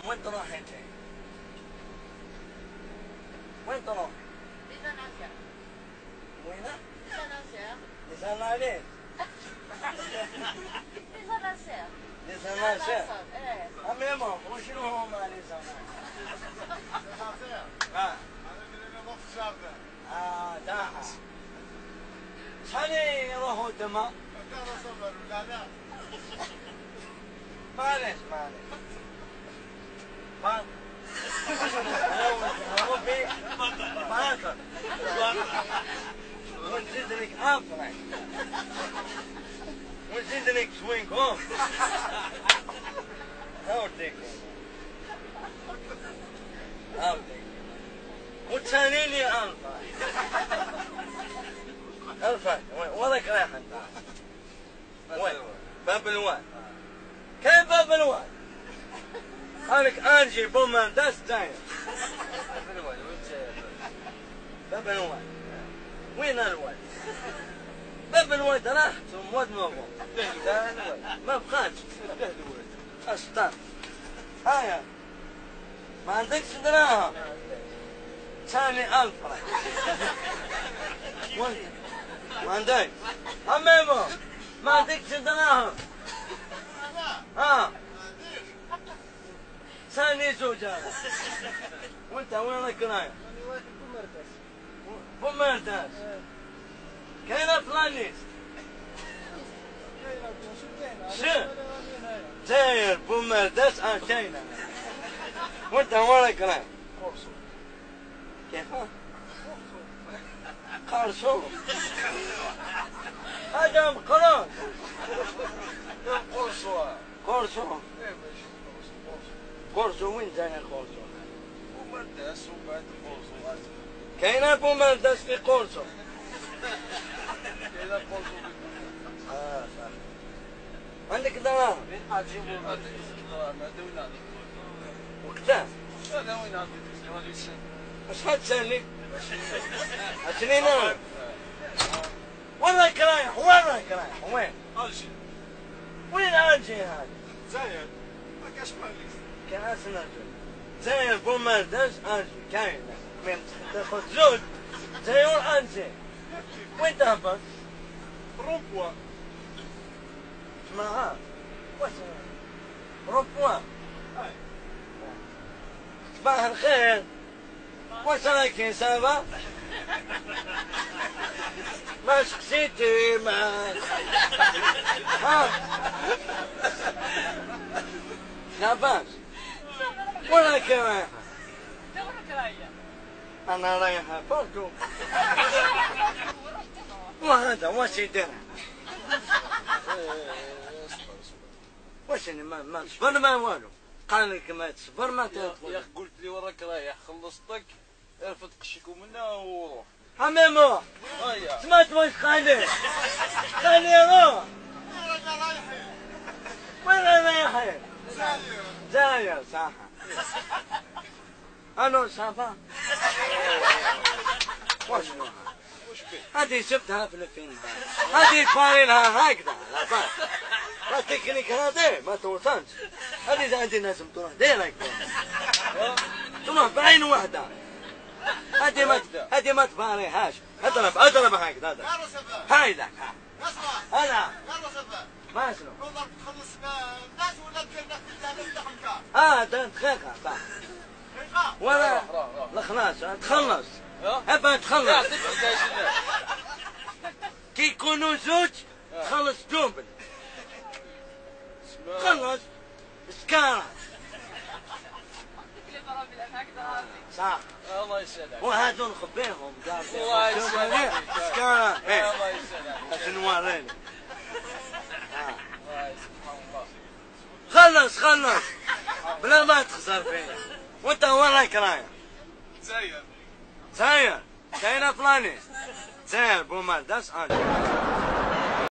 وين تروح انت؟ وين تروح؟ لسان عسير. وين؟ لسان عسير. لسان عليك. لسان عسير. لسان عسير. ايه. أمامهم وشنو هما لسان عسير؟ اه. أنا من نص الجاردة. داحة. شحال يروحوا تما؟ ترى صبر ولا لا؟ معليش. ربي باكر ونزيد لك افرح ونزيد لك شوينكم هاوديك وتسالي لي الفا وراك رايح انت؟ وين؟ باب الواد. كيف باب الواد؟ قالك انجي بومان داس تايم. باب الواد. وين الواد؟ باب الواد راحت ومواد مغموم. ما بقاتش. اشطر. هايا. ما عندكش دراهم. ثاني الفرح. وانت ما عندك. حميمو ما عندكش دراهم. ثاني زوجة. وانت وين راك رايح؟ أنا واقف بمرتاح. بومرداس. كاينة فلانيس. شو؟ داير بومرداس كاينة. وانت وين راك رايح؟ قرصو. كيف؟ قرصو. هذا مقرون. قرصو. قرصو. إيه ماشي قرصو. قرصو وين جاي قرصو؟ ومرتاح وبعد قرصو. كاينة بومرداس في قرصو. كاينة قرصو. صح. عندك دراهم؟ عجيب هذا وين هذا؟ وقتها؟ هذا وين هذا؟ شحال تسالني؟ عشرين ألف. وين راك رايح؟ وين؟ ألجي. وين ألجي هذا؟ زايد. ما كاش مالي. كاس نرجل. زاير بومرداس ألجي كاينة. تاخذ زوج زاير ألجي. وين تهبط؟ رومبوا. اسمها واش روبوا. صباح الخير. واش راكين سافا؟ ما سقسيتي ما لاباس. وين راكي رايحة؟ أنا رايحة بورتو. وهذا واش يدير؟ واش ما تصبر ما والو. قال لك ما تصبر ما تدخل. يا اخي قلت لي وراك رايح خلصتك رفد قشيكو منها وروح. حميمو هيا. سمعت واش خلي روح. وين رايحين؟ زاير صح. الو صافا. واش هذه شفتها في الفيلم. هذه تفاري لها هكذا لاباس. لا تكنيك هذا ما توصلش. هذه عندي لازم تروح ديريكت. تروح بعين واحدة. هذه ما تفاريهاش. اضرب هكذا. هايدا. هذا. ما شنو؟ تخلص الناس ولا دير دقيقة صح. ولا خلاص تخلص. ابى تخلص. كي يكونوا زوج تخلص دوبل. خلص سكارة. صح. الله يسعدك. وهذو نخبيهم. الله يسعدك. سكارة. الله يسعدك. عشان نوريني. الله خلص بلا ما تخسر فيا. وانت وين رايك رايح؟ زاير. كاينة فلانيس. زاير بومرداس